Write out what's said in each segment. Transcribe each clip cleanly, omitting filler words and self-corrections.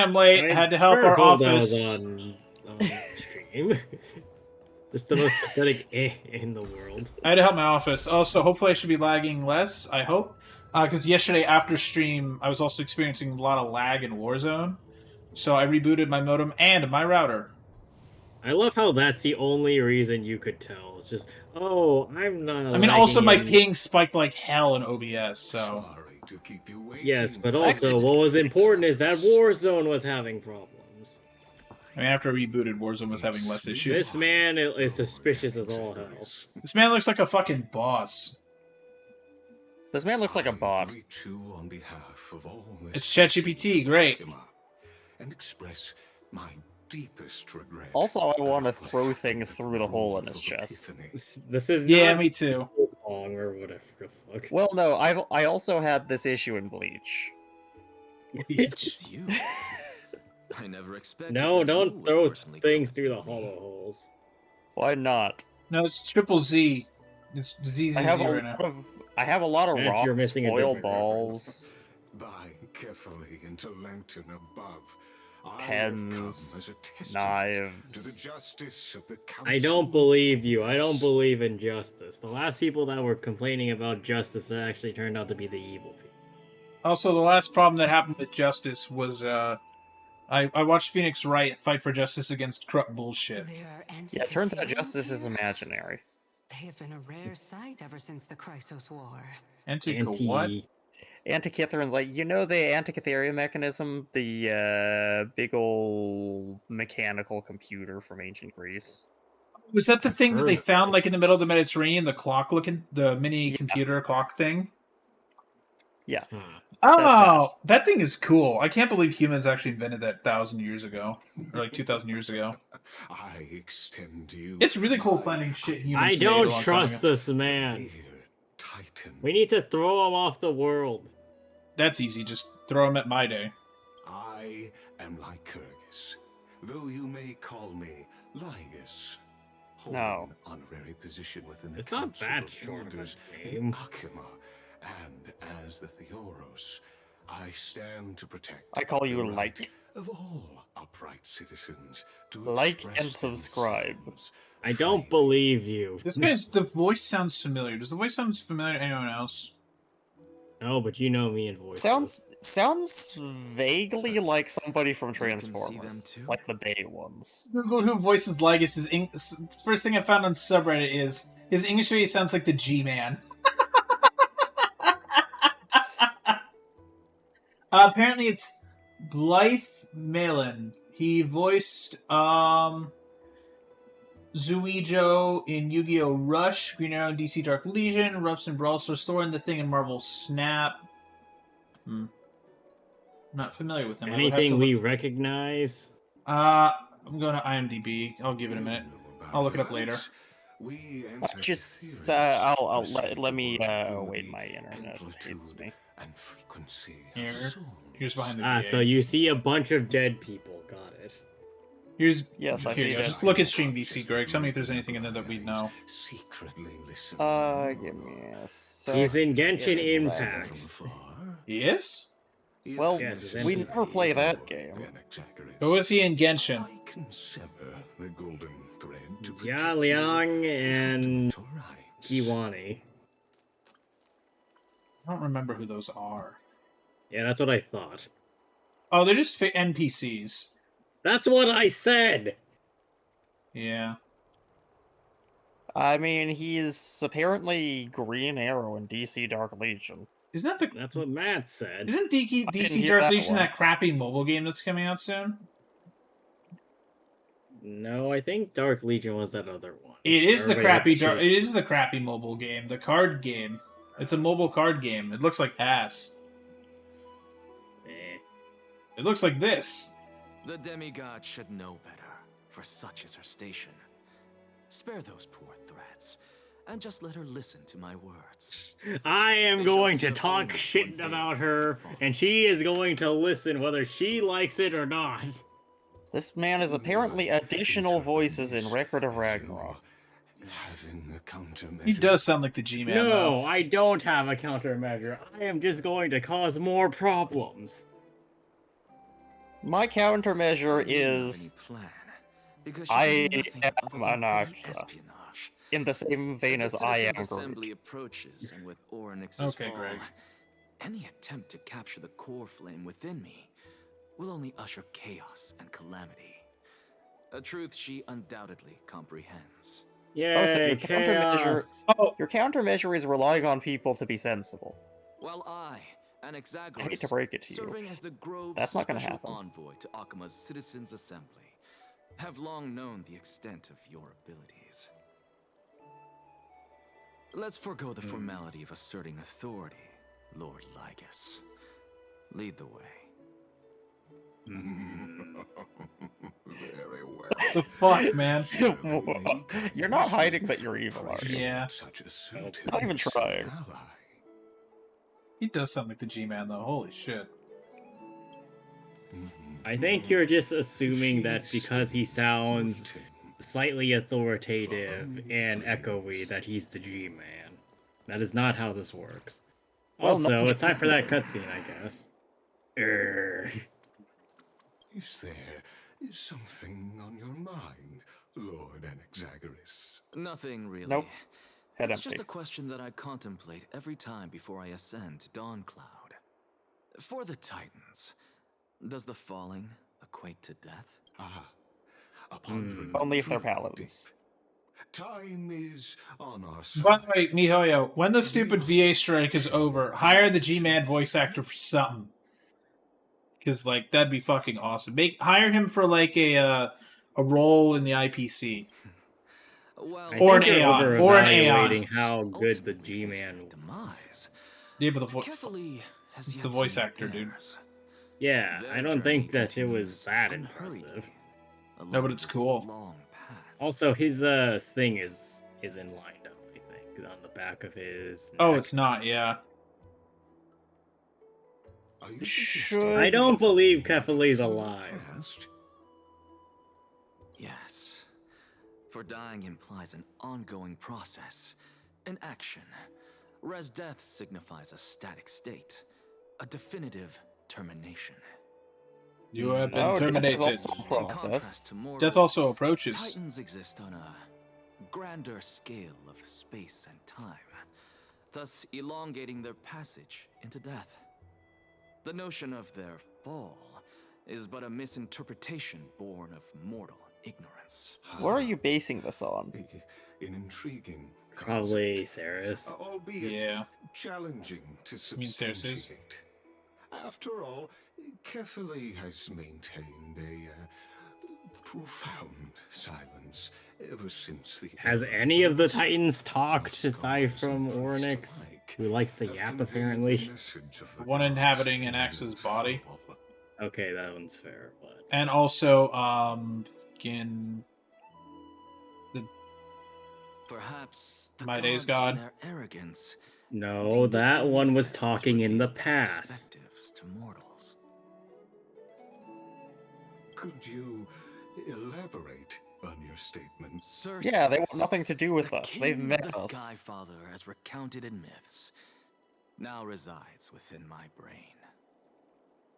Sorry I'm late. I had to help our Hope office. that was on stream. Just the most pathetic in the world. I had to help my office. Also, hopefully I should be lagging less, I hope. Because yesterday after stream, I was also experiencing a lot of lag in Warzone. So I rebooted my modem and my router. I love how that's the only reason you could tell. It's just, oh, I'm not. I mean, also my ping spiked like hell in OBS, so... Sorry to keep you waiting. Yes, but also what was important is that Warzone was having problems. I mean, after I rebooted, Warzone was having less issues. This man is suspicious as all hell. This man looks like a fucking boss. This man looks like a bot. On behalf of all It's ChatGPT, great. And express my deepest regret. Also, I want to throw things through the hole in his chest. This is yeah, not me too. long or whatever the fuck. Well, no, I also had this issue in Bleach. It's you. I never expected. No, that don't you would throw personally things come through the for me. hollow holes. Why not? No, it's triple Z. It's ZZ I have a right now. lot of And you're rocks, missing a foil different balls, By carefully into lantern above. pens, knives. To the justice of the I don't believe you. I don't believe in justice. The last people that were complaining about justice actually turned out to be the evil people. Also, the last problem that happened with Justice was, I watched Phoenix Wright fight for justice against corrupt bullshit. Yeah, it turns out justice is imaginary. They have been a rare sight ever since the Chrysos War. What? Antikytheron's like, you know the Antikythera mechanism? The big ol' mechanical computer from ancient Greece. Was that the thing that they heard found, of like, it. in the middle of the Mediterranean, the mini Yeah. computer clock thing? Yeah. Oh, that thing is cool. I can't believe humans actually invented that 1,000 years ago. Or like 2,000 years ago. I extend you. It's really cool finding shit humans I made a don't long time trust ago. this man. Dear Titan. We need to throw him off the world. That's easy, just throw them at my day. I am Lycurgus, though you may call me Lygus. No. An honorary position within the It's not Council that of short of a Elders name. in Akima, and as the Theoros, I stand to protect. I call you the like. right of all upright citizens to Like express and subscribe. themselves I don't freely. believe you. This guy's, the voice sounds familiar. Does the voice sound familiar to anyone else? No, but you know me in voice. Sounds vaguely like somebody from can see them Transformers, too. like the Bay ones. Google who voices Lygus. First thing I found on subreddit is his English face sounds like the G-Man. Apparently it's Blythe Malin. He voiced Zuijo in Yu-Gi-Oh! Rush, Green Arrow in DC Dark Legion, Rups and Brawl Stars, Thor in The Thing, and Marvel Snap. Not familiar with him. I would have to Anything look- we recognize? I'm going to IMDb. I'll give it a minute. I'll look it up later. Just, let me, wait, my internet hates me. And frequency of Here. souls. Here's behind the Ah, VA. so you see a bunch of dead people. Got it. Here's Yes, I here see you go. that. Just look at Stream VC, Greg. Tell me if there's anything in there that we know. Secretly listen. Give me a sec. He's in Genshin It is Impact. From afar. He is? Well, Yes, it's we NPCs. never play that game. Who is he in Genshin? I can sever the golden thread to protect Ya you Liang and fundamental rights. Kiwani. I don't remember who those are. Yeah, that's what I thought. Oh, they're just NPCs. That's what I said! Yeah. I mean, he's apparently Green Arrow in DC Dark Legion. Isn't that the... That's what Matt said. Isn't DC, I didn't DC hear Dark that Legion one. that crappy mobile game that's coming out soon? No, I think Dark Legion was that other one. It is the Everybody crappy... shit. It is the crappy mobile game. The card game. It's a mobile card game. It looks like ass. Eh. It looks like this. The demigod should know better, for such is her station. Spare those poor threats, and just let her listen to my words. I am They going shall to serve talk only shit one day about her, before and she is going to listen whether she likes it or not. This man is apparently additional voices in Record of Ragnarok. Having a countermeasure. He does sound like the G-Man, No, though. I don't have a countermeasure. I am just going to cause more problems. My countermeasure I didn't have any is plan, because she I does nothing am other than petty Anaxa. espionage. In the same vein As as the I am Citizens Assembly Groot. approaches, and with Oryx's Okay, fall, Greg. any attempt to capture the core flame within me will only usher chaos and calamity. A truth she undoubtedly comprehends. Oh, so Yay, your countermeasure, chaos! Oh, your countermeasure is relying on people to be sensible. While I, I hate to Anaxagoras, break it to you. serving as the Grove's That's not gonna special happen. envoy to Akuma's Citizens Assembly, have long known the extent of your abilities. Let's forego the formality of asserting authority, Lord Lygus. Lead the way. Very well. the fuck, man. You're not hiding that you're evil, are you? Yeah. Such a suitor Not even is an trying. ally. He does sound like the G-Man, though. Holy shit. I think you're just assuming that because he sounds slightly authoritative and echoey that he's the G-Man. That is not how this works. Well, Also, no- it's time for that cutscene, I guess. Is there something on your mind, Lord Anaxagoras? Nothing really. Nope. Head It's empty. just a question that I contemplate every time before I ascend to Dawncloud. For the Titans, does the falling equate to death? Ah, a pondering Only if they're truth paladins. deep. Time is on our side. By the way, Mihoyo, when the stupid VA strike is over, hire the G-Man voice actor for something. Because, like, that'd be fucking awesome. Hire him for, like, a role in the IPC. Well, I Or think an you're Aeon, or an over-evaluating Aeon. how good the ultimately face G-Man their was. demise. Yeah, but Carefully has it's yet the to voice meet actor, dude. theirs. Yeah, Their I don't journey think that it continues was that unhurriedly impressive. No, but along it's this cool. long path. Also, his thing is in lined up, I think, on the back of his Oh, neck. it's not, yeah. Are you Should- suggesting I don't believe that Kefali's from the alive. past? Yes. For dying implies an ongoing process, an action. Whereas death signifies a static state, a definitive termination. You have been Oh, death is terminated. also a In process. contrast to Death mortals, also approaches. Titans exist on a grander scale of space and time, thus elongating their passage into death. The notion of their fall is but a misinterpretation born of mortal ignorance. What are you basing this on? An intriguing Probably Saris. albeit Yeah. challenging to mean Ceres is? substantiate. After all, Kefali has maintained a profound silence ever since the Has era any of the those Titans talked scholars aside from and Ornyx, alike who likes to have yap conveyed the apparently? message of the One gods inhabiting in Anaxa's their body. fall. Okay, that one's fair, but And also, fucking Perhaps the My Day's gods, in God. their arrogance, no, deemed it that one was unfair to talking in the reveal their past. perspectives to mortals. Could you elaborate on your statement? Yeah, they want Cerseus, nothing to do with the us. They've king met the us. Sky Father, as recounted in myths, now resides within my brain.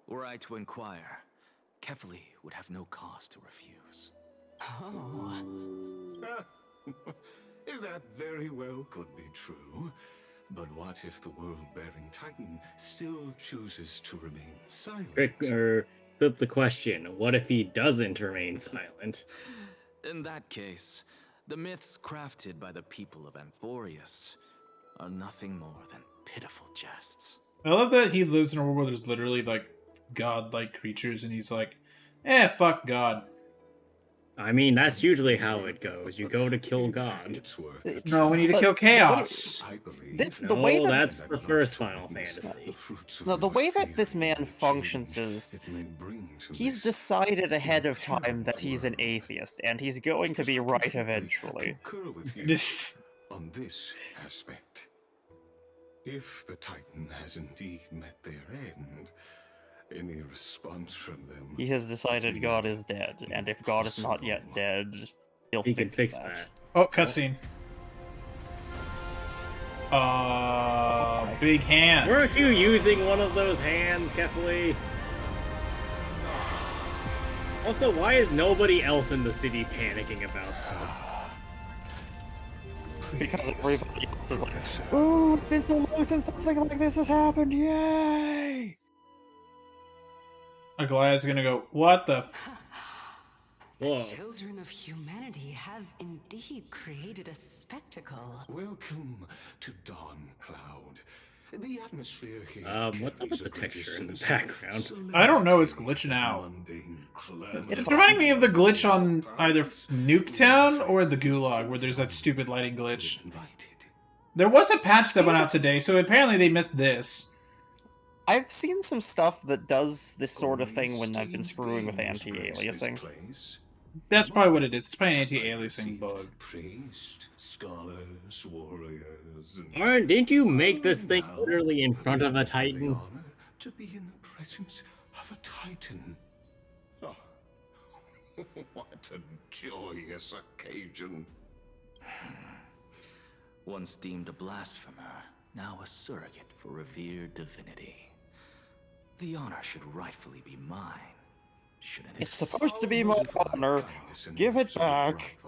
Were I to inquire, Kefali would have no cause to refuse. Oh. That very well could be true. But what if the world-bearing Titan still chooses to remain silent? Flip the question. What if he doesn't remain silent? In that case, the myths crafted by the people of Amphorius are nothing more than pitiful jests. I love that he lives in a world where there's literally like god-like creatures, and he's like, fuck God. I mean, that's usually how it goes. You go to kill God. It's worth a No, we need to But kill the chaos. I believe This- that the way No, that- that's that the not first to Final witness Fantasy. the fruits of No, the your way that this theory man and functions change is it may bring to he's this decided ahead of time imperiled that he's an world. atheist, and he's going to be I right completely eventually. concur with you This on this aspect. If the Titan has indeed met their end, any response from them He has decided God is dead, and if God is not yet dead, he'll He can fix that. that. Oh, cutscene. Big hand. Weren't you using one of those hands, Kefali? Also, why is nobody else in the city panicking about this? Because everybody else is like, "Ooh, it's been so long since something like this has happened! Yay!" Aglaya's gonna go, what the The Whoa. children of humanity have indeed created a spectacle. Welcome to Dawn Cloud. The atmosphere here What's up carries with a the greater texture in the sense of background? I don't know, it's solemnity glitching out. and mundane calamity. It's reminding me of the glitch on either Nuketown or the Gulag, where there's that stupid lighting glitch. There was a patch that went out today, so apparently they missed this. I've seen some stuff that does this sort of thing when I've been screwing with Strange days grace this anti-aliasing. place. That's probably what it is. It's probably an anti-aliasing bug. Priests, scholars, warriors, Didn't you make this thing Now, literally in front of a the Titan? honor to be in the presence of a Titan. Oh, what a joyous occasion. Once deemed a blasphemer, now a surrogate for revered divinity. The honor should rightfully be mine, shouldn't it? It's supposed to be my honor. Give it back.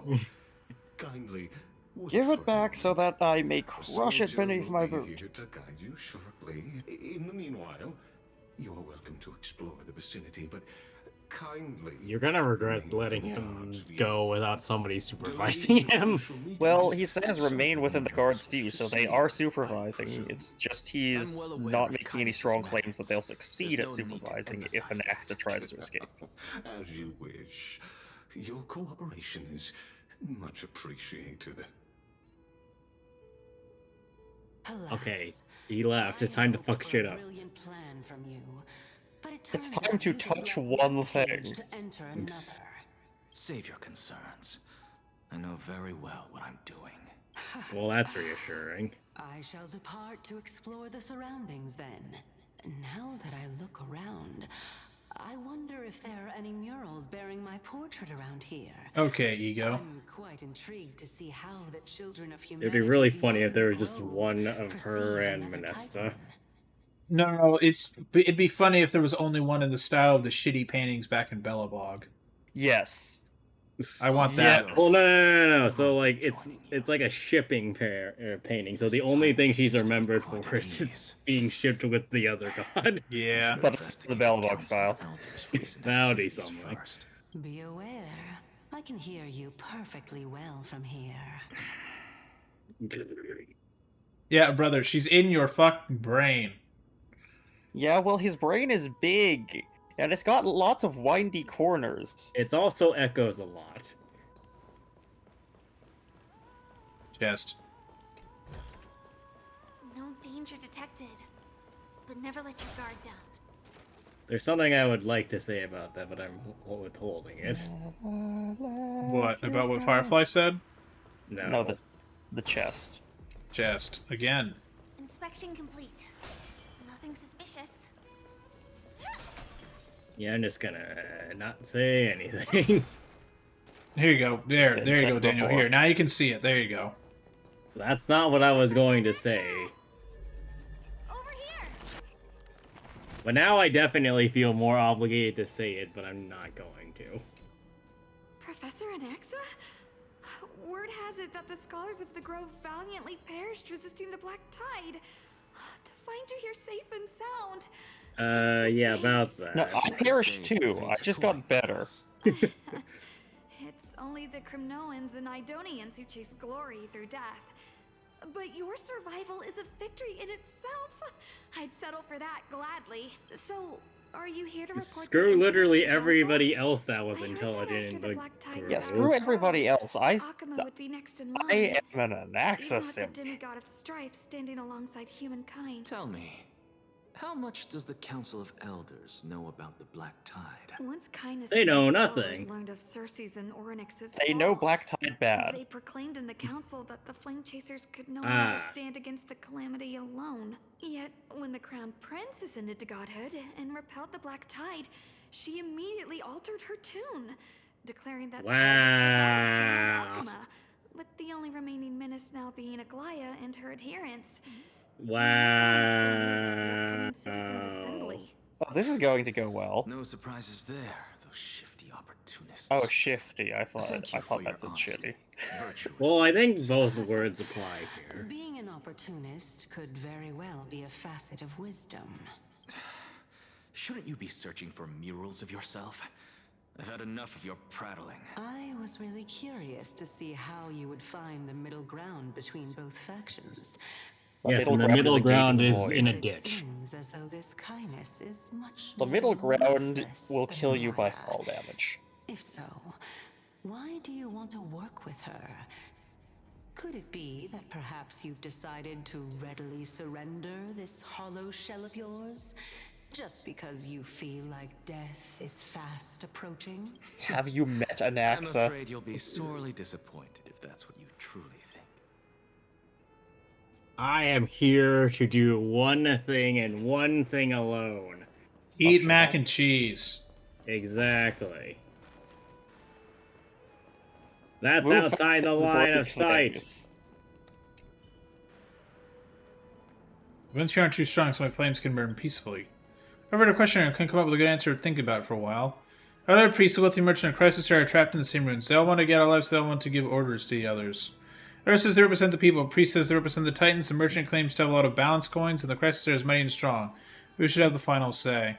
Kindly Give it back so that I may crush it beneath my boot. Here to guide you shortly. In the meanwhile, you are welcome to explore the vicinity, but kindly. You're gonna regret letting him go without somebody supervising him. Well, he says remain within the guard's view, so they are supervising. It's just he's not making any strong claims that they'll succeed at supervising if Anaxa tries to escape. As you wish. Your cooperation is much appreciated. Alas, Okay, he left. It's time to fuck I shit hoped up. for a brilliant plan from you, but it It's turns time out to you just touch left one one thing. cage to enter another. Save your concerns. I know very well what I'm doing. Well, that's reassuring. I shall depart to explore the surroundings then. Now that I look around, I wonder if there are any murals bearing my portrait around here. Okay, Ego. I'm quite intrigued to see how the children of It'd humanity be really funny if there was beyond just the Grove one of her perceive and another Manesta. Titan. No, it'd be funny if there was only one in the style of the shitty paintings back in Belobog. Yes. I want that. Yes. Well, no. So like, it's like a shipping painting. So the only thing she's remembered for is just being shipped with the other god. Yeah. But it's the Belobog style. That'll be something. Be aware, I can hear you perfectly well from here. Yeah, brother, she's in your fucking brain. Yeah, well, his brain is big, and it's got lots of windy corners. It also echoes a lot. Chest. No danger detected, but never let your guard down. There's something I would like to say about that, but I'm withholding it. What? About what Firefly said? No, the chest. Chest. Again. Inspection complete. Nothing suspicious. Yeah, I'm just gonna not say anything. Here you go. There you said go, Daniel. before. Here, now you can see it. There you go. That's not what I was going to say. Over here! But now I definitely feel more obligated to say it, but I'm not going to. Professor Anaxa? Word has it that the scholars of the Grove valiantly perished resisting the Black Tide. To find you here safe and sound. Yeah, about that. No, I perished too. I just got better. It's only the Kremnoans and Idonians who chase glory through death. But your survival is a victory in itself. I'd settle for that gladly. So, are you here to report the Screw incident literally to council? everybody else that was I heard that intelligent in after the Black Tide group. Yeah, screw everybody else. Akuma would be next in line. I am an Even Anaxa with the simp. demigod of strife standing alongside humankind. Tell me, how much does the Council of Elders know about the Black Tide? Once kindness They know and scholars nothing. learned of Circe's and Orynyx's They know fall, Black Tide bad. They proclaimed in the council that the Flame Chasers could no Ah. longer stand against the calamity alone. Yet, when the Crown Prince ascended to godhood and repelled the Black Tide, she immediately altered her tune, declaring that Wow. Akuma, with the only remaining menace now being Aglaya and her adherents. Wow. Citizens' Assembly. Oh, this is going to go well. No surprises there, those shifty opportunists. Oh, shifty. I thought Thank you for your that's a honesty. shitty. Virtuous. Well, I think both words apply here. Being an opportunist could very well be a facet of wisdom. Shouldn't you be searching for murals of yourself? I've had enough of your prattling. I was really curious to see how you would find the middle ground between both factions. Yes, and the middle ground is void. in a But it ditch. seems as though this kindness is much The more middle ground ruthless will than kill you by Maya. fall damage. If so, why do you want to work with her? Could it be that perhaps you've decided to readily surrender this hollow shell of yours? Just because you feel like death is fast approaching? Have you met I'm Anaxa? afraid you'll be sorely disappointed if that's what you truly think. I am here to do one thing and one thing alone. Eat Fuck mac shit. and cheese. Exactly. That's Move outside fast the and line break of sight. things. Events here aren't too strong, so my flames can burn peacefully. I've heard a question and couldn't come up with a good answer to think about it for a while. Other priests, a wealthy merchant, and crisis are trapped in the same ruins. They all want to get out alive, so they all want to give orders to the others. The rest says they represent the people. Priest says they represent the Titans. The merchant claims to have a lot of balance coins, and the crisis is mighty and strong. Who should have the final say?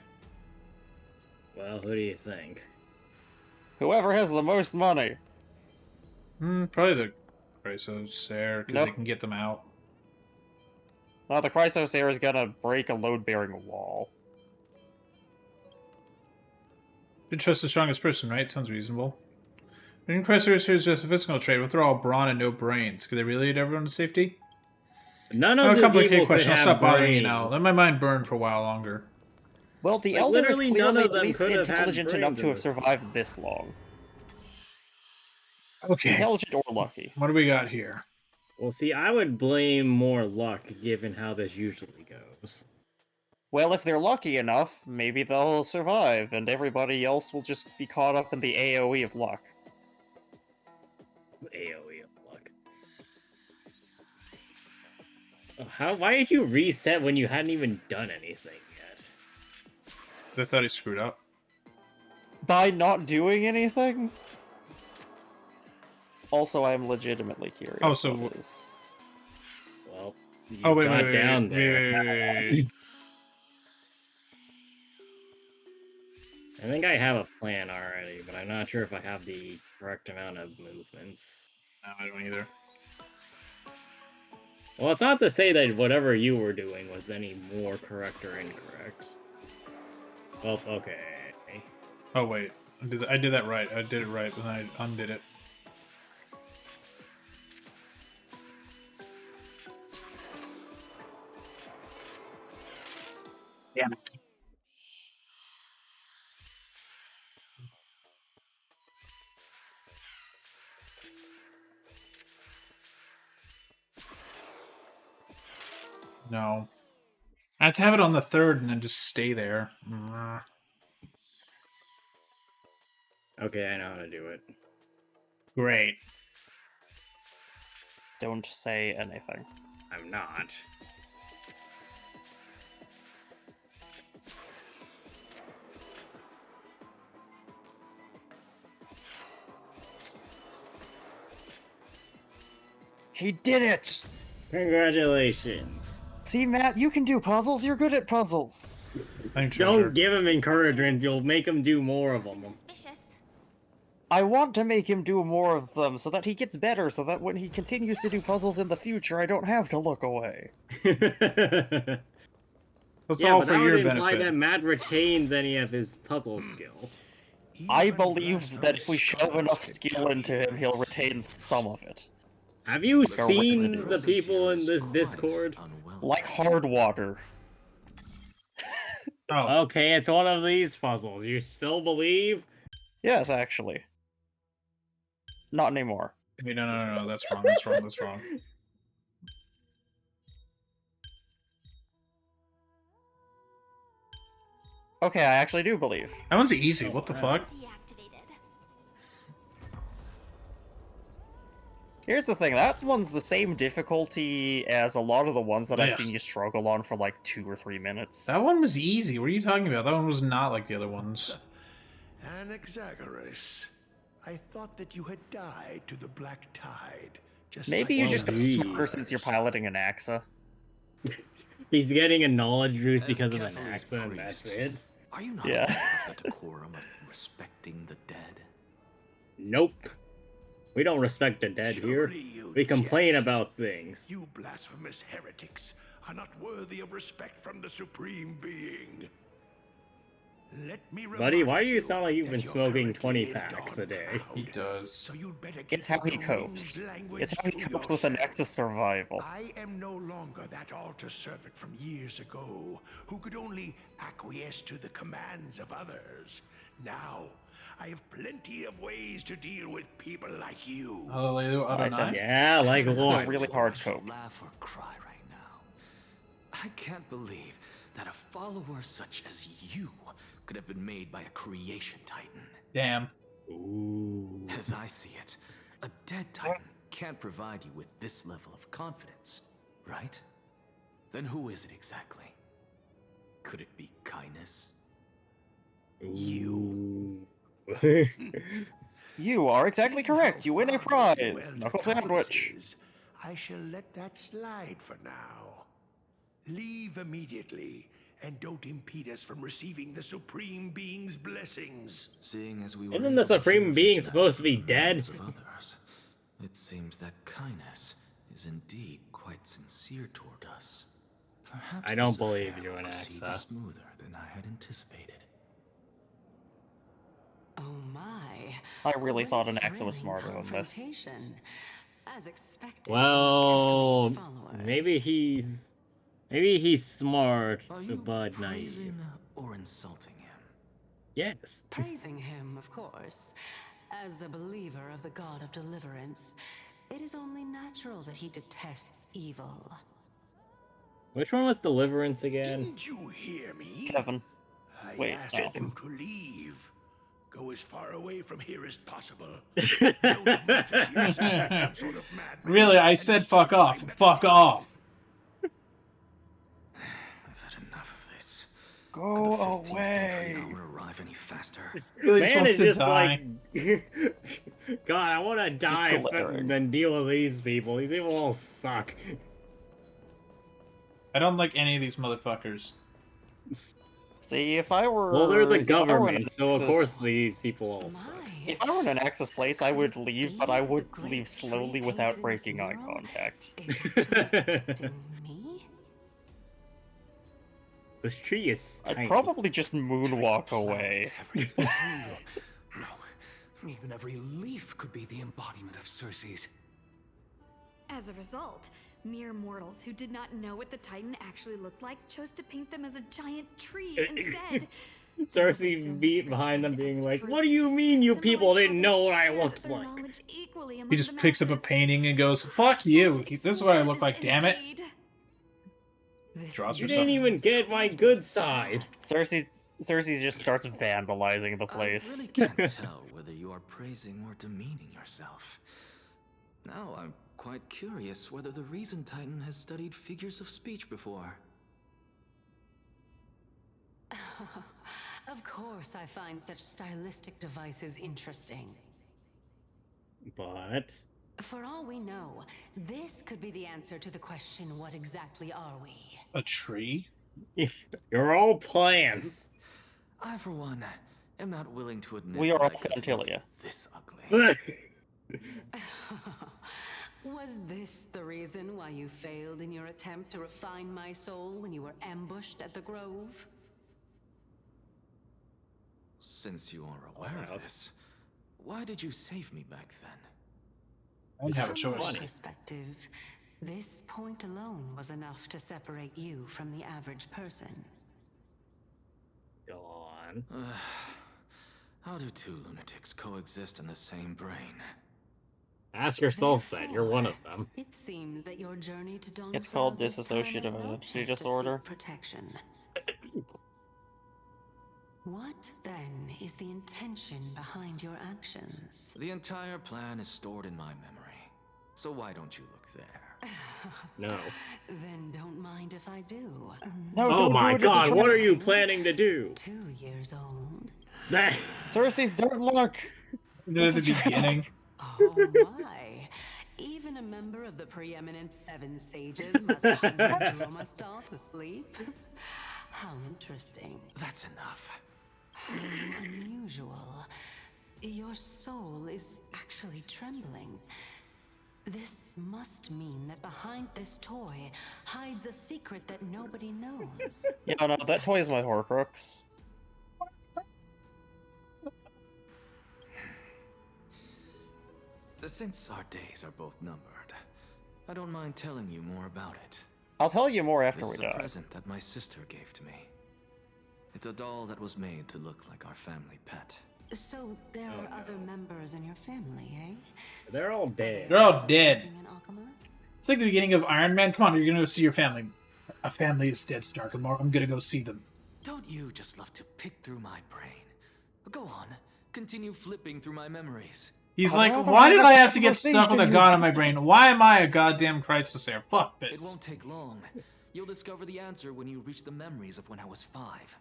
Well, who do you think? Whoever has the most money. Probably the Chrysos there, because Nope. they can get them out. No, the Chrysosaur is gonna break a load-bearing wall. You trust the strongest person, right? Sounds reasonable. In Chrysos, here's just a physical trait. But they're all brawn and no brains. Could they really lead everyone to safety? None Oh, of the complicated people could question. I'll have stop bothering you now. brains. Let my mind burn for a while longer. Well, the Like, Elder is literally none clearly of them at least could have had intelligent enough brains to in have this. survived this long. Okay. Intelligent or lucky. What do we got here? Well, see, I would blame more luck given how this usually goes. Well, if they're lucky enough, maybe they'll survive, and everybody else will just be caught up in the AoE of luck. AoE of luck. Oh, why did you reset when you hadn't even done anything yet? I thought he screwed up. By not doing anything? Also, I'm legitimately curious. Oh, so what is... Well, you Oh, wait, got wait, down wait, there. wait. I think I have a plan already, but I'm not sure if I have the correct amount of movements. No, I don't either. Well, it's not to say that whatever you were doing was any more correct or incorrect. Well, okay. Oh, wait. I did that right. I did it right, but then I undid it. Yeah. No. I have to have it on the third and then just stay there. Okay, I know how to do it. Great. Don't say anything. I'm not. He did it! Congratulations. See, Matt, you can do puzzles. You're good at puzzles. Thanks, Don't Treasure. give him encouragement, you'll make him do more of them. Suspicious. I want to make him do more of them so that he gets better, so that when he continues to do puzzles in the future, I don't have to look away. That's Yeah, all but for that your would imply benefit. that Matt retains any of his puzzle skill. I believe that if we shove enough skill into him, he'll retain some of it. Have you Or seen residue. the people in this Discord? Like hard water. Oh, Okay, it's one of these puzzles. You still believe? Yes, actually. Not anymore. wait, no, that's wrong, that's wrong, that's wrong. Okay, I actually do believe. That one's easy, what the fuck? Deactivated. Here's the thing, that one's the same difficulty as a lot of the ones that I've Yeah. seen you struggle on for like 2 or 3 minutes. That one was easy, what are you talking about? That one was not like the other ones. Anaxagoras, I thought that you had died to the Black Tide. Just Maybe like you the just got others. smarter since you're piloting an Anaxa. He's getting a knowledge boost As because of an Kefali's accent, and that's priest, it. Are you not Yeah. aware of the decorum of respecting the dead? Nope. We don't respect the dead here. Surely you We complain jest. about things. You blasphemous heretics are not worthy of respect from the Supreme Being. Let me Buddy, why do remind you sound like you've that been you're smoking currently 20 packs a day? He endowed. does. So you'd better It's keep how he the copes. rules language It's how he to copes with yourself. Anaxa's survival. I am no longer that altar servant from years ago who could only acquiesce to the commands of others. Now, I have plenty of ways to deal with people like you. Oh, like the other I nine? sense- Yeah, like It's what? a really hard I shall cope. laugh or cry right now. I can't believe that a follower such as you could have been made by a creation titan. Damn. Ooh. As I see it, a dead titan can't provide you with this level of confidence, right? Then who is it exactly? Could it be kindness? You. You are exactly correct. You win a Your prize. elder Knuckle sandwich. promises. I shall let that slide for now. Leave immediately, and don't impede us from receiving the Supreme Being's blessings. Seeing as we were Isn't the able to Supreme hear Being firsthand supposed to be the dead? demands of others, it seems that kindness is indeed quite sincere toward us. Perhaps I don't this believe affair you, will proceed Anaxa. smoother than I had anticipated. Oh my. I really What thought a Anaxa was thrilling smarter than this. confrontation. As expected. Well, from Kefali's maybe he's smart, Are you but naive. praising or insulting him? Yes. Praising him, of course. As a believer of the god of deliverance, it is only natural that he detests evil. Which one was Deliverance again? Didn't you hear me? Kevin. I Wait, asked no. you to leave. Go as far away from here as possible. Don't mutter to yourself like some sort of madman Really, I and said start fuck off. my Fuck meditation. off. I've had enough of this. Go Could the 15th entry away. hour arrive any faster? Really just Man wants is to just die. like, God, I want to die glaring. than deal with these people. These people all suck. I don't like any of these motherfuckers. See, if I were Well, they're the if I were in government, so of Anaxa's- course these people all suck. My. If I were in Anaxa's place, I would leave, but I Believe would the great leave tree slowly painted without in breaking this eye mural contact. is actually depicting me? This tree is I'd tiny. probably just moonwalk away. Every no, even every leaf could be the embodiment of Circe's. As a result, mere mortals who did not know what the Titan actually looked like chose to paint them as a giant tree instead. Cersei beat behind them being like, what do you mean you people didn't know what I looked like? He just picks up a painting and goes, fuck you. This is what I look like, damn it. This Draws You herself. didn't even get my good side. Cersei just starts vandalizing the I place. really can't tell whether you are praising or demeaning yourself. Now I'm quite curious whether the Reason Titan has studied figures of speech before. Of course, I find such stylistic devices interesting. But For all we know, this could be the answer to the question, what exactly are we? A tree? you're all plants. I, for one, am not willing to admit We are that all I could Fantilia. look this ugly. Was this the reason why you failed in your attempt to refine my soul when you were ambushed at the Grove? Since you are aware Wow. of this, why did you save me back then? I didn't have a From my choice. perspective, this point alone was enough to separate you from the average person. Go on. How do two lunatics coexist in the same brain? Ask yourself that. You're one of them. It seems that your journey to Dawn It's called this time is dissociative not identity just to disorder. seek protection. What then is the intention behind your actions? The entire plan is stored in my memory. So why don't you look there? No. Then don't mind if I do. No, Oh don't do my it, it's a god, what trap. are you planning to do? 2 years old. Cersei's dirt luck. Near the beginning. Oh my. Even a member of the preeminent Seven Sages must hug his drama stall to sleep. How interesting. That's enough. How unusual. Your soul is actually trembling. This must mean that behind this toy hides a secret that nobody knows. Yeah, no, that toy is my Horcrux. Since our days are both numbered, I don't mind telling you more about it. I'll tell you more after This we is a die. present that my sister gave to me. It's a doll that was made to look like our family pet. So there are other members in your family, eh? They're all dead. They're all dead. Being an Akama? It's like the beginning of Iron Man. Come on, you're gonna go see your family. A family is dead, Stark, and I'm gonna go see them. Don't you just love to pick through my brain? Go on, continue flipping through my memories. He's I'd like, rather why have did a I have to get stuck with a conversation god with on my brain? Why am I a goddamn Chrysosaur? Fuck It this. won't take long. You'll discover the answer when you reach the memories of when I was 5.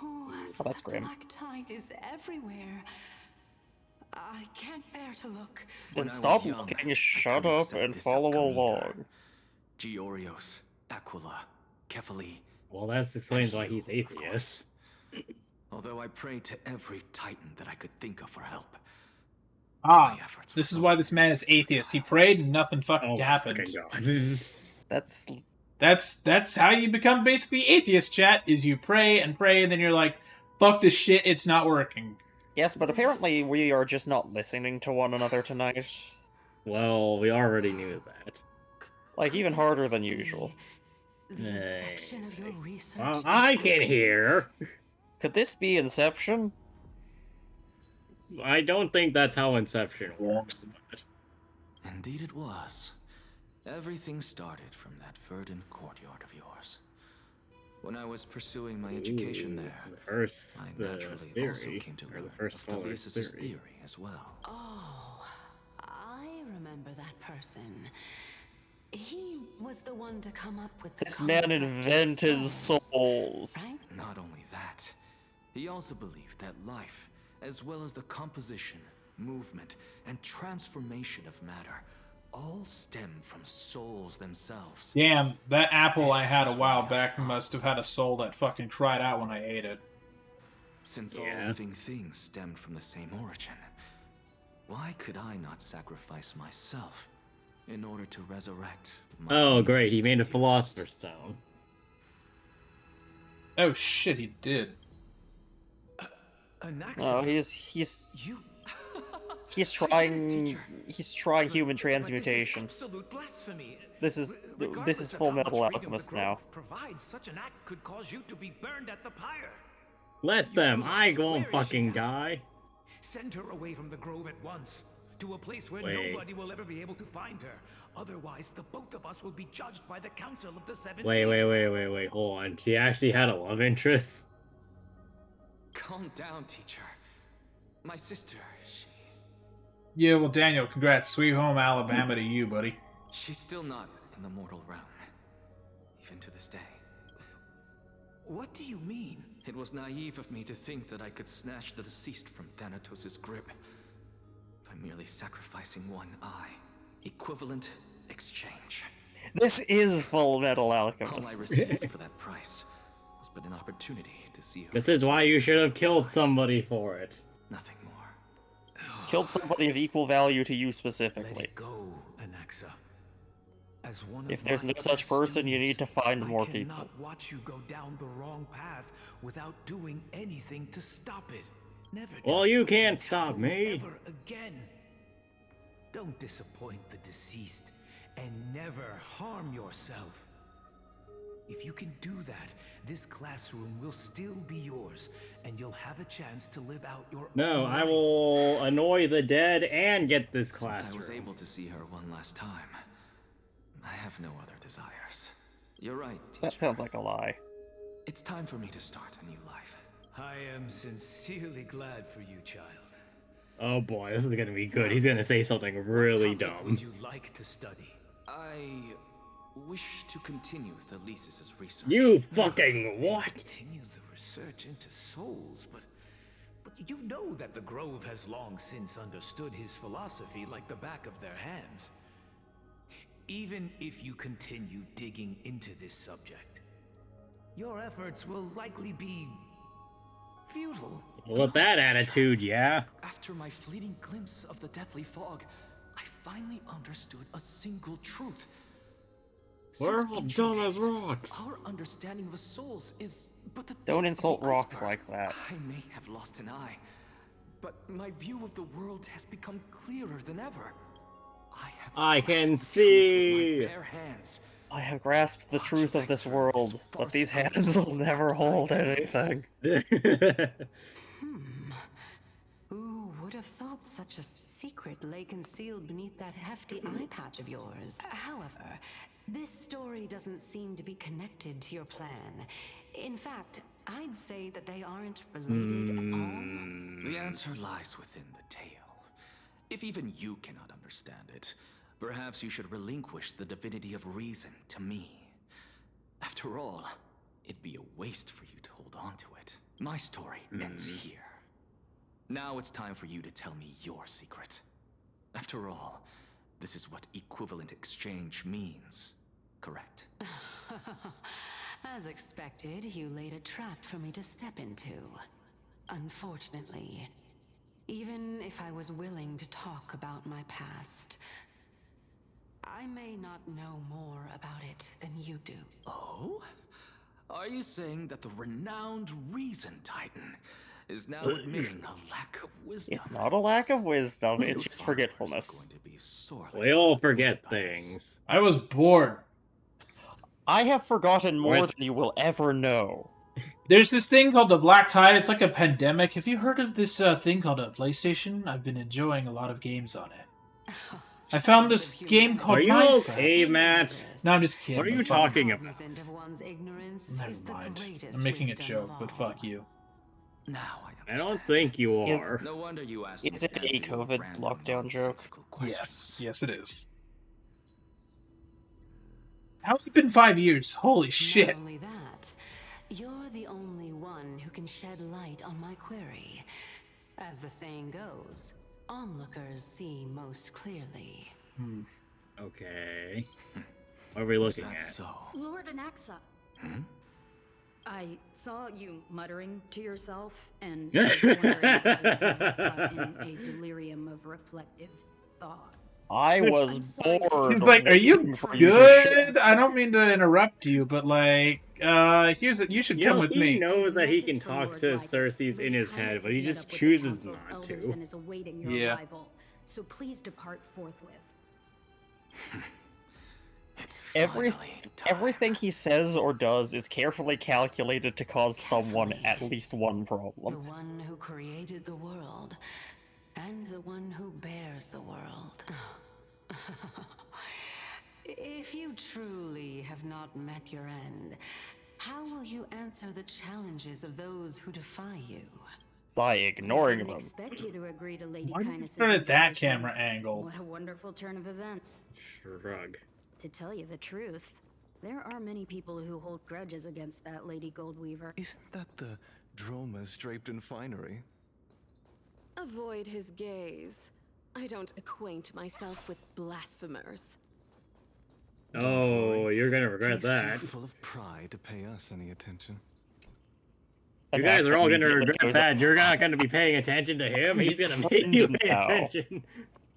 Oh, that's that grim. black tide is everywhere. I can't bear to look. When Then I was stop young, looking, I shut couldn't up, accept and this follow outcome either. along. Georios, Aquila, Kefali. Well, that explains why he's atheist. Although I prayed to every titan that I could think of for help. Ah, My efforts were this is why this man is atheist. He prayed and nothing fucking Oh my happened. fucking god. That's That's how you become basically atheist, chat, is you pray, and then you're like, fuck this shit, it's not working. yes, but apparently we are just not listening to one another tonight. Well, we already knew that. Like, even harder than usual. The inception of your research. Well, I can hear. Could this be Inception? I don't think that's how Inception works, but... Indeed it was. Everything started from that verdant courtyard of yours. When I was pursuing my education there, The first I naturally also theory, came to or learn the first of follower's Telesis' theory. theory as well. Oh, I remember that person. He was the one to come up with the This man concept of invented souls, souls. right? Not only that, he also believed that life, as well as the composition, movement, and transformation of matter, all stem from souls themselves. Damn, that apple I had a while back must have had a soul that fucking cried out when I ate it. Since Yeah. all living things stemmed from the same origin, why could I not sacrifice myself in order to resurrect my Oh, great, he nearest made a dearest? Philosopher's Stone. Oh shit, he did. Anaxa, No, he's you. trying human transmutation. Absolute blasphemy. This is Regardless of Full how much Metal freedom the Alchemist Grove now. provides, such an act could cause you to be burned at the pyre. Let them, I won't fucking die. Send her away from the Grove at once, to a place where Wait. nobody will ever be able to find her. Otherwise, the both of us will be judged by the Council of the Seven Wait, Sages. hold on. She actually had a love interest? Calm down, teacher. My sister, Yeah, well, Daniel, congrats. Sweet home Alabama to you, buddy. she's still not in the mortal realm, even to this day. What do you mean? It was naive of me to think that I could snatch the deceased from Thanatos' grip by merely sacrificing one eye. Equivalent exchange. This is Full Metal All I Alchemist. received for that price was but an opportunity to see her. This is why you should have killed somebody for it. Nothing more. Killed somebody of equal value to you Let specifically. it go, Anaxa. As one If of there's my no such best person, you students, need to find more I people. cannot watch you go down the wrong path without doing anything to stop it. Never. do Well, you something can't stop terrible me. Ever again. Don't disappoint the deceased, and never harm yourself. If you can do that, this classroom will still be yours, and you'll have a chance to live out your No, own I life. will annoy the dead and get this Since I was classroom. able to see her one last time, I have no other desires. You're right, teacher. That sounds like a lie. It's time for me to start a new life. I am sincerely glad for you, child. Oh boy, this is gonna be good. He's gonna say something really What topic dumb. would you like to study? I wish to continue Thalesis' research. You fucking what? Continue the research into souls, but But you know that the Grove has long since understood his philosophy like the back of their hands. Even if you continue digging into this subject, your efforts will likely be futile. Well, with that attitude, yeah. After my fleeting glimpse of the deathly fog, I finally understood a single truth. We're Since all ancient dumb as days, rocks. Our understanding of the souls is but the Don't tip insult of the rocks iceberg. like that. I may have lost an eye, but my view of the world has become clearer than ever. I can grasped the truth with see. my bare hands. I have grasped the truth of this world, but these hands will never hold anything. Who would have thought such a secret lay concealed beneath that hefty eye patch of yours? However, this story doesn't seem to be connected to your plan. In fact, I'd say that they aren't related at all. The answer lies within the tale. If even you cannot understand it, perhaps you should relinquish the divinity of reason to me. After all, it'd be a waste for you to hold on to it. My story ends here. Now it's time for you to tell me your secret. After all, this is what equivalent exchange means, correct? As expected, you laid a trap for me to step into. Unfortunately, even if I was willing to talk about my past, I may not know more about it than you do. Oh? Are you saying that the renowned Reason Titan is now admitting a lack of wisdom? It's not a lack of wisdom, it's just forgetfulness. We all forget things. I was bored. I have forgotten more than you will ever know. There's this thing called the Black Tide. It's like a pandemic. Have you heard of this thing called a PlayStation? I've been enjoying a lot of games on it. I found this game called Are you Minecraft. okay, Matt? No, I'm just kidding. What are you talking about? Never mind. I'm making a joke, but fuck you. Now I don't think you are. No wonder you asked Is me it to a answer your COVID random lockdown joke? nonsensical questions. Yes, it is. How's it been 5 years? Holy shit. Not only that, you're the only one who can shed light on my query. As the saying goes, onlookers see most clearly. Okay. What are we looking at? So? Lord Anaxa. I saw you muttering to yourself, and I was wondering if you were in a delirium of reflective thought. I was bored. He's like, "Are you good? I don't mean to interrupt you, but like, you should come with me." He knows that he can talk to Cersei's in his head, but he just chooses not to. And is awaiting your Yeah. arrival. So please depart forthwith. Everything he says or does is carefully calculated to cause someone at least one The problem. one who created the world, and the one who bears the world. If you truly have not met your end, how will you answer the challenges of those who defy you? By I ignoring didn't them. expect you to agree to Lady Why did you Kindness's turn at that invitation. camera angle? What a wonderful turn of events. Shrug. To tell you the truth, there are many people who hold grudges against that Lady Goldweaver. Isn't that the dromas draped in finery? Avoid his gaze. I don't acquaint myself with blasphemers. Oh, you're gonna regret He's that. too full of pride to pay us any attention. You guys are all gonna Anaxa regret goes, that. You're not gonna be paying attention to him. He's gonna make you pay Now. attention.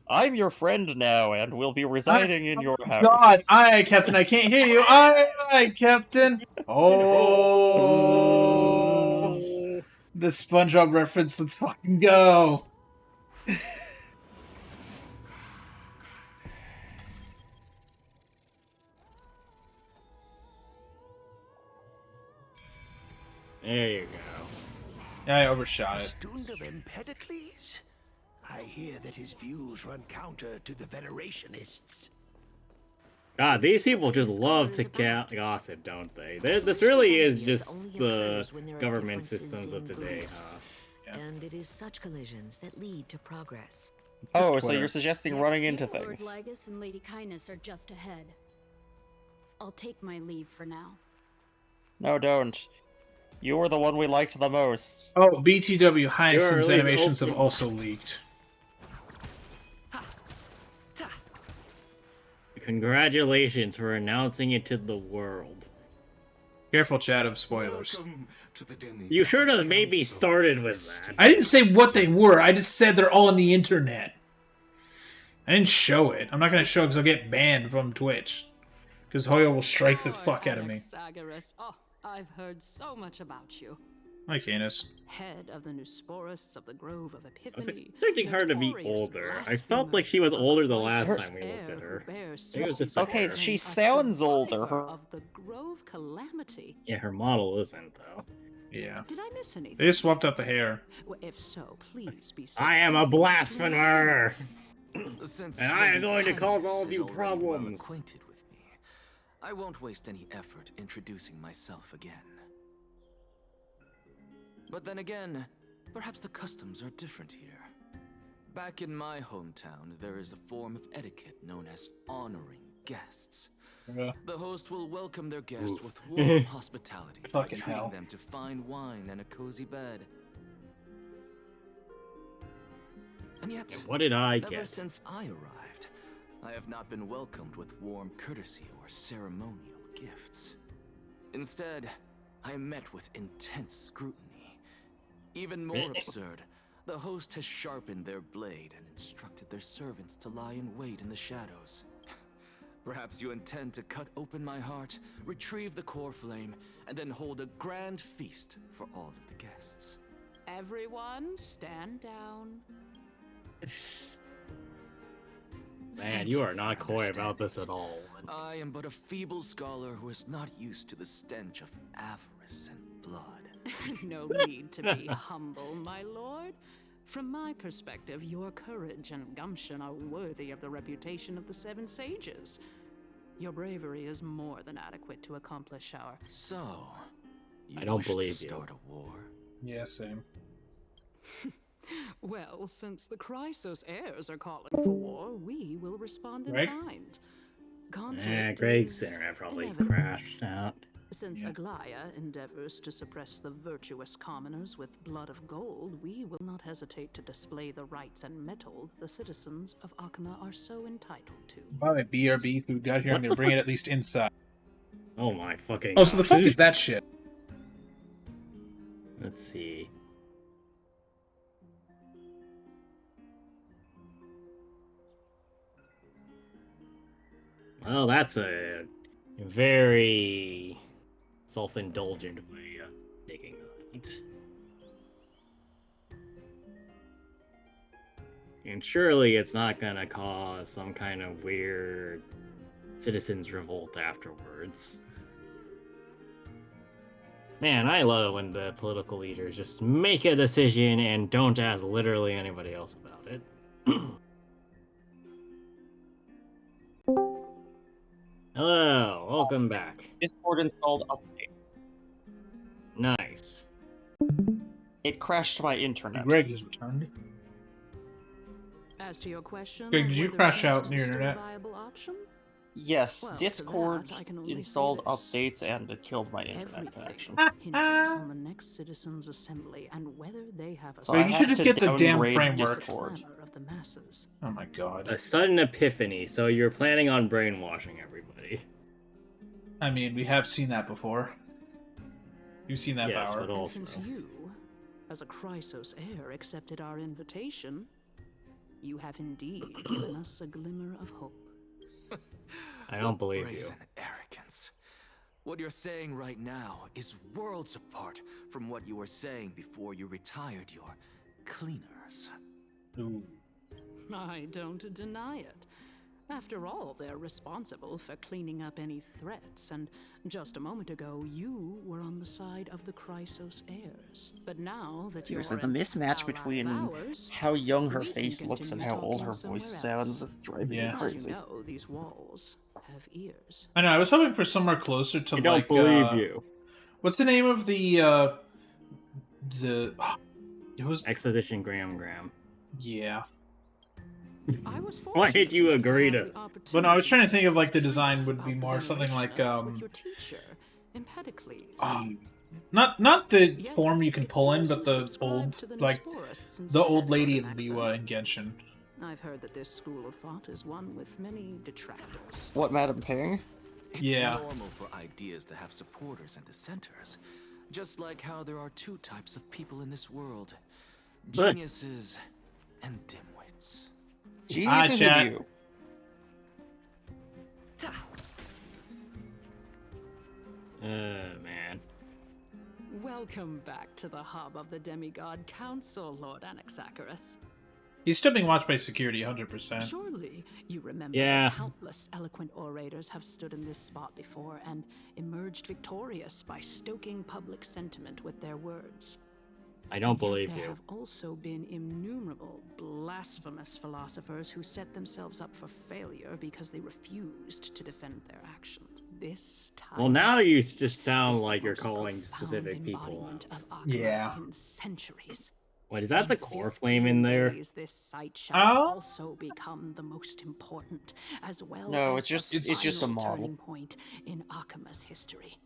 I'm your friend now and will be residing in your house. God, aye, Captain, I can't hear you. Aye, Captain. Oh, the SpongeBob reference. Let's fucking go. There you go. Yeah, I overshot it. Student of Empedocles? I hear that his views run counter to the Venerationists. God, these people just love to gossip, don't they? This really is just the government systems of today, huh? And it is such collisions that lead to progress. Oh, so you're suggesting running into Lord things. Lygus and Lady Kindness are just ahead. I'll take my leave for now. No, don't. You were the one we liked the most. Oh, BTW Hyacinth's You're at least animations have open. also leaked. Congratulations for announcing it to the world. Careful, chat, of spoilers. Welcome to the Demi You should have maybe started with that. I didn't say what they were. I just said they're all on the internet. I didn't show it. I'm not going to show it because I'll get banned from Twitch. Because Hoyo will strike the fuck out of me. Anaxagoras. Oh, I've heard so much about you. Hi, Canis. Head of the Nusporists of the Grove of I was Epiphany. expecting her to be notorious older. I felt like she was older the last time we looked at her. It was just Okay, she sounds older. Of the Grove Calamity. Yeah, her model isn't, though. Yeah. Did I miss anything? They just swapped out the hair. Well, if so, please be so I am a kind as to blasphemer! Since And I am Lady going to cause Highness all of is you already problems. well acquainted with me, I won't waste any effort introducing myself again. But then again, perhaps the customs are different here. Back in my hometown, there is a form of etiquette known as honoring guests. Yeah. The host will welcome their guest with warm hospitality by Fucking treating hell. them to fine wine and a cozy bed. And yet, What did I ever get? since I arrived, I have not been welcomed with warm courtesy or ceremonial gifts. Instead, I am met with intense scrutiny. Even more absurd, the host has sharpened their blade and instructed their servants to lie in wait in the shadows. Perhaps you intend to cut open my heart, retrieve the core flame, and then hold a grand feast for all of the guests. Everyone, stand down. Man, you are not coy about this at all. I am but a feeble scholar who is not used to the stench of avarice and blood. No need to be humble, my lord. From my perspective, your courage and gumption are worthy of the reputation of the Seven Sages. Your bravery is more than adequate to accomplish our... So, you I don't wish believe to you. start a war? Yeah, same. Well, since the Chrysos heirs are calling for war, we will respond in Greg? kind. Yeah, Greg's internet probably inevitable. crashed out. Since Aglaya endeavors to suppress the virtuous commoners with blood of gold, we will not hesitate to display the rights and mettle the citizens of Akama are so entitled to. By the BRB food got here, I'm going to bring it at least inside. Oh my fucking Oh, so the fuck gosh. is that shit? Let's see. Well, that's a very self-indulgent way of taking it. And surely it's not gonna cause some kind of weird citizens' revolt afterwards. Man, I love when the political leaders just make a decision and don't ask literally anybody else about it. Hello, welcome back. Discord installed update. Nice. It crashed my internet. Greg has returned. As to your question, Greg, did you whether crash text out is your still a internet? viable option? Yes, Well, to Discord that, I can only say installed this. updates and it killed my internet connection. Hinges on the next citizens' assembly and whether they have a So Wait, I you had should just to get the damn downgrade framework. Discord. clamor of the masses. Oh my god. A sudden epiphany, so you're planning on brainwashing everybody. I mean, we have seen that before. You've seen that Yes, power. but And also... since you, as a Chrysos heir, accepted our invitation, you have indeed given us a glimmer of hope. I don't believe you. Brazen arrogance. What you're saying right now is worlds apart from what you were saying before you retired your cleaners. Ooh. I don't deny it. After all, they're responsible for cleaning up any threats, and just a moment ago, you were on the side of the Chrysos heirs. But now that Seriously, you're the an mismatch ally between of ours, how young her we can face looks and how continue old her talking voice somewhere sounds else. is driving Yeah. me As crazy. you know, these walls have ears. I know, I was hoping for somewhere closer to I don't like believe you. What's the name of the it was Exposition Graham. yeah. I was Why did you agree to... Well, no, I was trying to think of like the design would be more something like Not the Yet form you can it pull in, says but you the subscribe old, to the like, Nisporists the instead, old lady Lord in the Anaxa. in Genshin. I've heard that this school of thought is one with many detractors. What, Madam Ping? It's Yeah. normal for ideas to have supporters and dissenters. Just like how there are two types of people in this world. Geniuses and dimwits. Geniuses and chat. you. Man. Welcome back to the hub of the Demigod Council, Lord Anaxagoras. He's still being watched by security, 100%. Surely you remember Yeah. that countless eloquent orators have stood in this spot before and emerged victorious by stoking public sentiment with their words. I don't Yet believe there you. have also been innumerable blasphemous philosophers who set themselves up for failure because they refused to defend their actions. This time, Well, now you just sound is the like you're most calling profound specific people embodiment out. of Akama Yeah. in centuries. Wait, is that the In core flame in 15 there? days, this site shall Oh? also become the most important, as well No, as it's just the it's just a final model. turning point in Akama's history.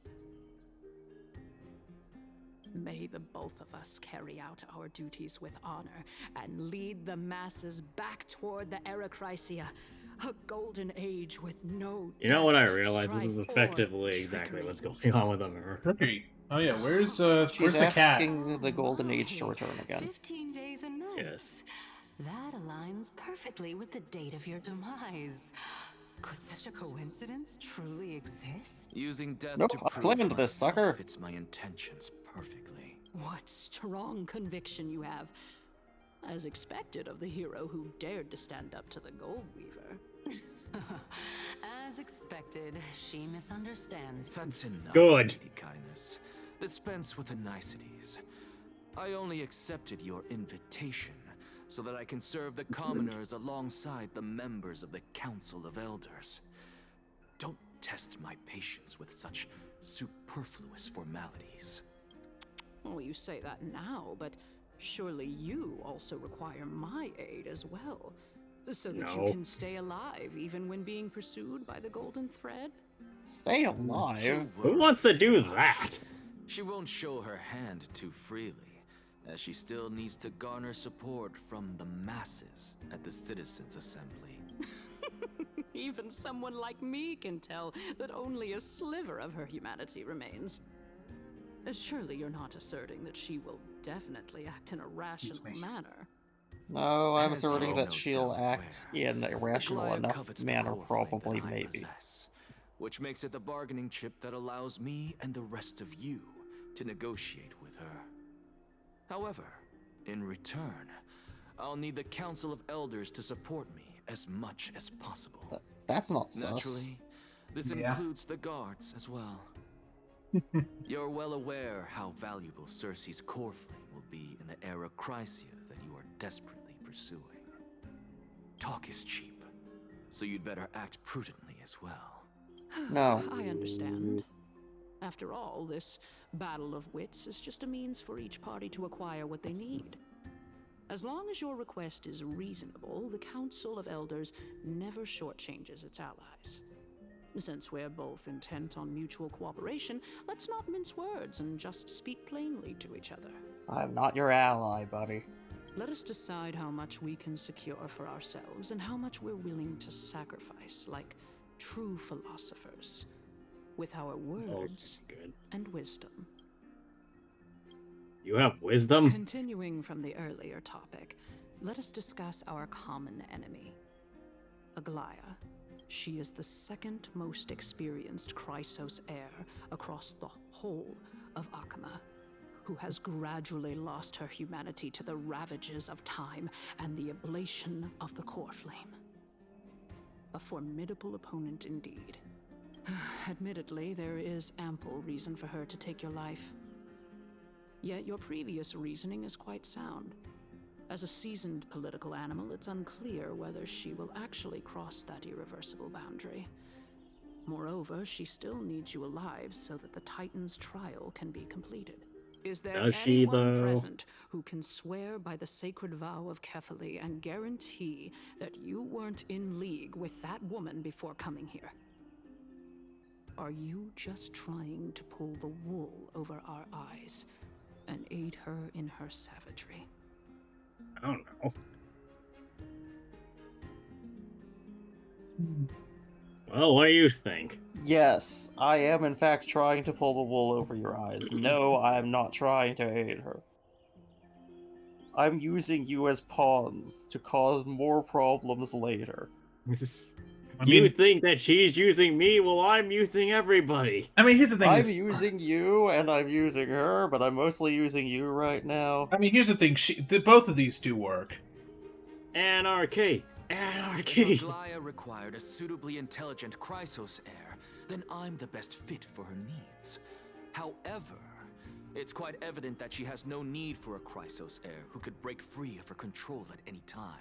May the both of us carry out our duties with honor and lead the masses back toward the Era Chrysia, a golden age with no You know what I death, realized? This strife, is or effectively exactly trickery. what's going on with America. Rookie. Oh yeah, where's She's where's the cat? asking the Golden Age to return again. 15 days and nights. Yes. That aligns perfectly with the date of your demise. Could such a coincidence truly exist? Using death Nope, to I prove planned this, myself sucker. fits my intentions perfectly. What strong conviction you have. As expected of the hero who dared to stand up to the Gold Weaver. As expected, she misunderstands. That's enough, Good. Lady Kindness. Dispense with the niceties. I only accepted your invitation so that I can serve the commoners alongside the members of the Council of Elders. Don't test my patience with such superfluous formalities. Well, you say that now, but surely you also require my aid as well, so that No. you can stay alive even when being pursued by the Golden Thread? Stay alive. Who wants to do that? She won't show her hand too freely, as she still needs to garner support from the masses at the Citizens' Assembly. Even someone like me can tell that only a sliver of her humanity remains. Surely you're not asserting that she will definitely act in a rational manner. No, I'm As asserting you're that no she'll doubt act aware, in a the rational Goliath enough covets the manner, core flame probably, that I maybe. possess, which makes it the bargaining chip that allows me and the rest of you to negotiate with her. However, in return, I'll need the Council of Elders to support me as much as possible. That's not sus. Naturally, this Yeah. includes the guards as well. You're well aware how valuable Cersei's core flame will be in the Era Chrysia that you are desperately pursuing. Talk is cheap, so you'd better act prudently as well. No. I understand. After all, this battle of wits is just a means for each party to acquire what they need. As long as your request is reasonable, the Council of Elders never shortchanges its allies. Since we're both intent on mutual cooperation, let's not mince words and just speak plainly to each other. I'm not your ally, buddy. Let us decide how much we can secure for ourselves and how much we're willing to sacrifice, like true philosophers, with our words Good. and wisdom. You have wisdom? Continuing from the earlier topic, let us discuss our common enemy, Aglaya. She is the second most experienced Chrysos heir across the whole of Akama, who has gradually lost her humanity to the ravages of time and the ablation of the core flame. A formidable opponent indeed. Admittedly, there is ample reason for her to take your life. Yet your previous reasoning is quite sound. As a seasoned political animal, it's unclear whether she will actually cross that irreversible boundary. Moreover, she still needs you alive so that the Titan's trial can be completed. Is there Does she, anyone though? present who can swear by the sacred vow of Kefali and guarantee that you weren't in league with that woman before coming here? are you just trying to pull the wool over our eyes and aid her in her savagery? I don't know. Well, what do you think? Yes, I am in fact trying to pull the wool over your eyes. No, I am not trying to aid her. I'm using you as pawns to cause more problems later. You think that she's using me? Well, I'm using everybody. I mean, here's the thing. I'm using you and I'm using her, but I'm mostly using you right now. I mean, here's the thing. Both of these do work. Anarchy! Anarchy! If Aglaya required a suitably intelligent Chrysos heir, then I'm the best fit for her needs. However, it's quite evident that she has no need for a Chrysos heir who could break free of her control at any time.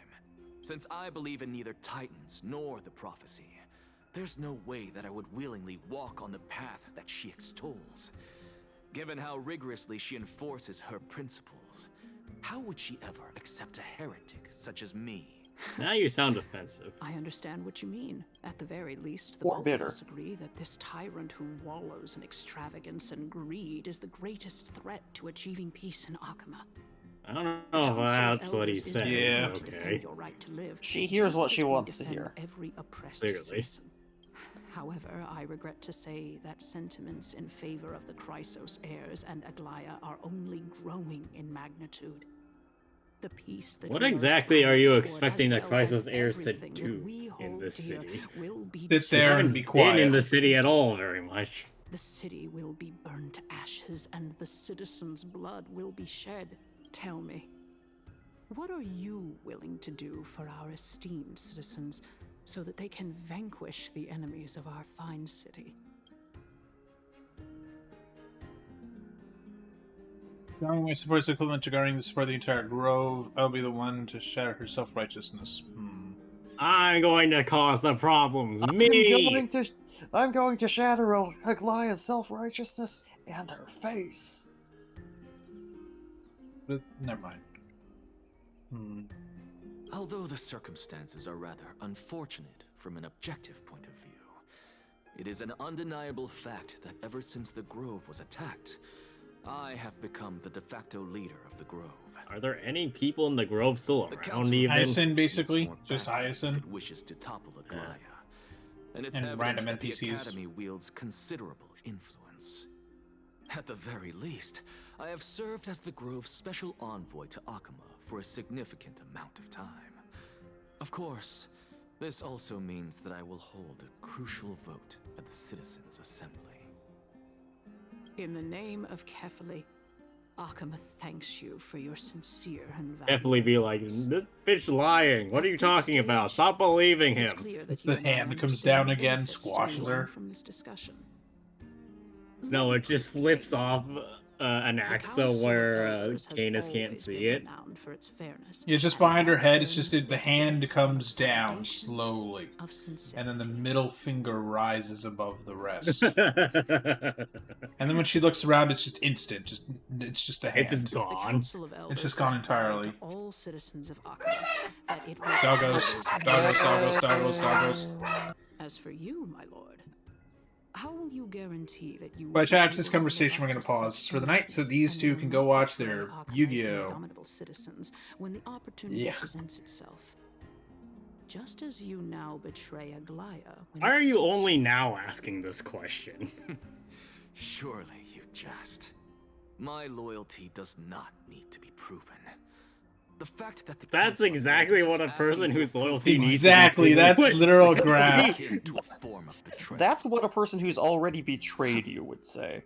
Since I believe in neither Titans nor the prophecy, there's no way that I would willingly walk on the path that she extols. Given how rigorously she enforces her principles, how would she ever accept a heretic such as me? Now you sound offensive. I understand what you mean. At the very least, the Or both bitter. of us agree that this tyrant who wallows in extravagance and greed is the greatest threat to achieving peace in Akama. I don't know if that's what he said. Yeah. Okay. Your right to live, She hears what just she as we wants to defend hear. Every oppressed Clearly. citizen. However, I regret to say that sentiments in favor of the Chrysos heirs and Aglaya are only growing in magnitude. The peace that What we exactly are you aspiring toward, expecting as the well as Chrysos heirs to everything that do we in hold this dear, city? will be Sit there and Haven't be been quiet. in the city at all very much. The city will be burned to ashes and the citizens' blood will be shed. Tell me, what are you willing to do for our esteemed citizens so that they can vanquish the enemies of our fine city? Guarding my support is equivalent to guarding the support of the entire grove. I'll be the one to shatter her self-righteousness. I'm going to cause the problems. Me! I'm going to shatter Aglaya's self-righteousness and her face. But never mind. Although the circumstances are rather unfortunate from an objective point of view, it is an undeniable fact that ever since the Grove was attacked, I have become the de facto leader of the Grove. Are there any people in the Grove still The around Council even? Hyacinth, basically. needs more Just backup Hyacinth. if it wishes to topple Aglaya. And it's And evident random that the NPCs. Academy wields considerable influence. At the very least, I have served as the Grove's special envoy to Akama for a significant amount of time. Of course, this also means that I will hold a crucial vote at the Citizens' Assembly. In the name of Kefali, Akama thanks you for your sincere and valuable Definitely be like, this bitch lying. What are you talking about? Stop believing It's him. clear that The you and I hand comes understand down the again, benefits to squashes learn her. from this discussion. No, it just flips off Anaxa where Canis can't always see been it. renowned for its fairness. Yeah, just and behind her that head, it's just fairness the is hand built comes on a down foundation slowly. of sincerity. And then the middle finger rises above the rest. And then when she looks around, it's just instant. It's just a hand. It's just The gone. Council of Elders It's just gone has vowed entirely. to all citizens of Akama that it will Doggos, doggos, doggos, doggos, doggos. As for you, my lord, how will you guarantee that you By will be chat, this able to conversation, we're live going up to to pause such for the night so promises these and two will can go not watch betray their Akama's Yu-Gi-Oh! indomitable citizens when the opportunity Yeah. presents itself? Just as you now betray Aglaya when Why it are you suits only now asking this question? Surely you jest. My loyalty does not need to be proven. The fact that the That's Council of exactly Elders what a is asking person for whose proof loyalty of my needs to be Exactly, proven that's would literal say. grab. akin to a form of betrayal. That's what a person who's already betrayed you would say.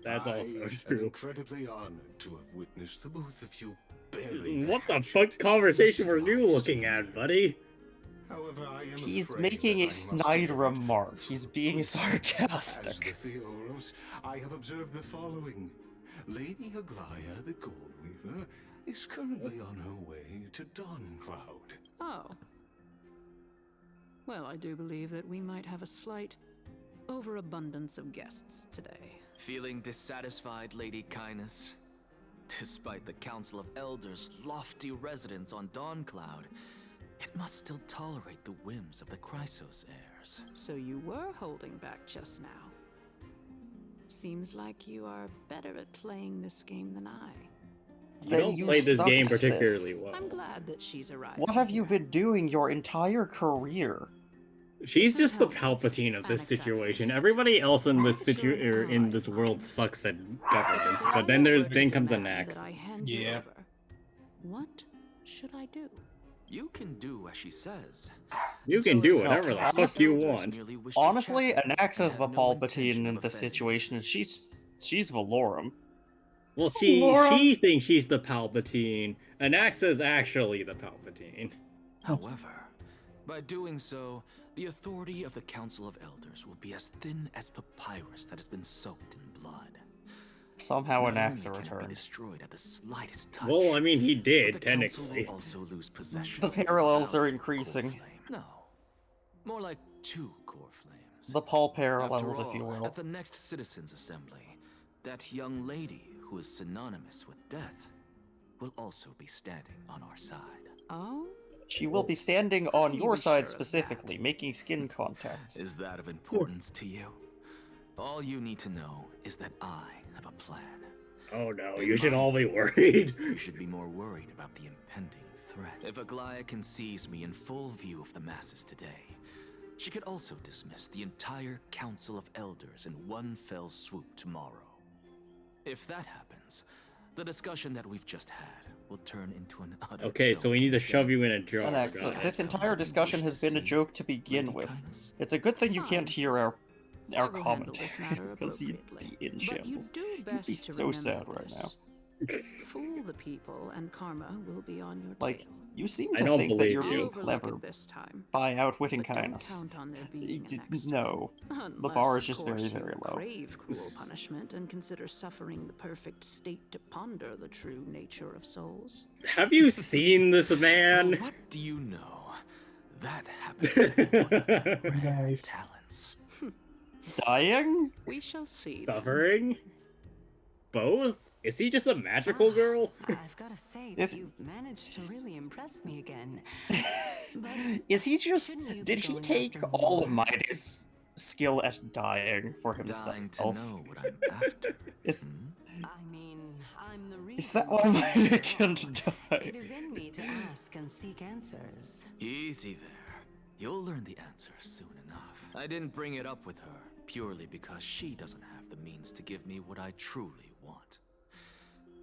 That's I also am true. incredibly honored to have witnessed the both of you bury What the hatchet fuck conversation were you civilized. looking at, buddy? However, I am He's afraid making that a I must snide admit, remark. He's being as the sarcastic. Theoros, I have observed the following. Lady Aglaya, the Gold Weaver, is currently on her way to Dawncloud. Oh. Well, I do believe that we might have a slight overabundance of guests today. Feeling dissatisfied, Lady Kindness? Despite the Council of Elders' lofty residence on Dawncloud, it must still tolerate the whims of the Chrysos heirs. So you were holding back just now. Seems like you are better at playing this game than I. You don't play this game particularly well. I'm glad that she's arrived. What have you been doing your entire career? She's just the Palpatine of this situation. Everybody else in this in this world sucks at governance, but then comes Anaxa. Yeah. What should I do? You can do as she says. You can do whatever the fuck you want. Honestly, Anaxa's the Palpatine in this situation, and she's Valorum. Well, she thinks she's the Palpatine. Anaxa's actually the Palpatine. However, by doing so, the authority of the Council of Elders will be as thin as papyrus that has been soaked in blood. Somehow Not Anaxa only can it be returned. destroyed at the slightest touch, Well, I mean, he did, but the council technically. will also lose possession The of the parallels power are of increasing. core flame. No, more like 2 core flames. The Paul parallels, After if you all, will. at the next citizens' assembly, that young lady who is synonymous with death will also be standing on our side. Oh? She will be standing on your side specifically, making skin contact. Is that of importance to you? All you need to know is that I have a plan. Oh no, In you should my all be opinion, worried. You should be more worried about the impending threat. If Aglaia sees me in full view of the masses today, she could also dismiss the entire Council of Elders in one fell swoop tomorrow. If that happens, the discussion that we've just had will turn into an utter Okay, joke so we need to instead. shove you in a jar. Anaxa, guys. this entire discussion has been a joke to begin with. It's a good thing you can't hear our I will handle this commentary, matter because you'd appropriately. be in But you shambles. do You'd best be to so remember sad right this. now. Fool the people, and karma will be on your Like, tail. you seem I to don't think that believe you're you. being Overlook clever it this time. by outwitting But don't kindness. count on there being a next No. time. The bar Unless, is of just very, course, very you low. crave cruel punishment and consider suffering the perfect state to ponder the true nature of souls. Have you seen this man? Well, what do you know? That happens to rare Nice. talents. Dying? We shall see. Suffering? Both? Is he just a magical girl? I've got to say It's- that you've managed to really impress me again. But Is he just... shouldn't you be Did he going take after all of more? Midas' skill at dying for himself? Dying to know what I'm after. Is, I mean, I'm the reason. is that why Mida can't die? It is in me to ask and seek answers. Easy there. You'll learn the answer soon enough. I didn't bring it up with her purely because she doesn't have the means to give me what I truly want.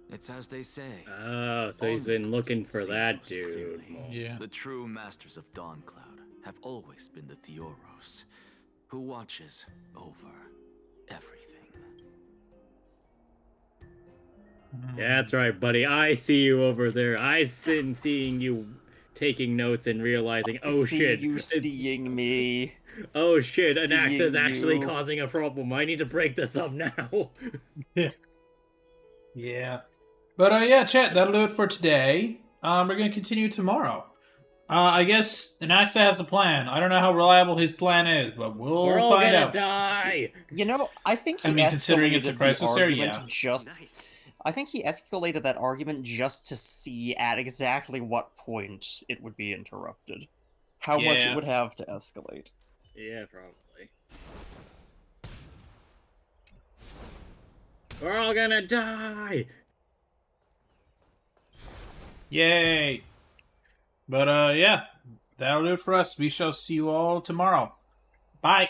It's as they say. Oh, so he's been looking for See that most dude. clearly. Yeah. The true masters of Dawncloud have always been the Theoros, who watches over everything. Yeah, that's right, buddy. I see you over there. I've been seeing you taking notes and realizing, oh See shit. you seeing me. Oh shit, Anaxa is Seeing actually you. causing a problem. I need to break this up now. Yeah. But yeah, chat, that'll do it for today. We're gonna continue tomorrow. I guess Anaxa has a plan. I don't know how reliable his plan is, but we'll We're all find gonna out. die. You know, I think he I mean, considering it's a escalated crisis the area, argument yeah. just... I think he escalated that argument just to see at exactly what point it would be interrupted. How much Yeah. it would have to escalate. Yeah, probably. We're all gonna die. Yay! But yeah, that'll do it for us. We shall see you all tomorrow. Bye.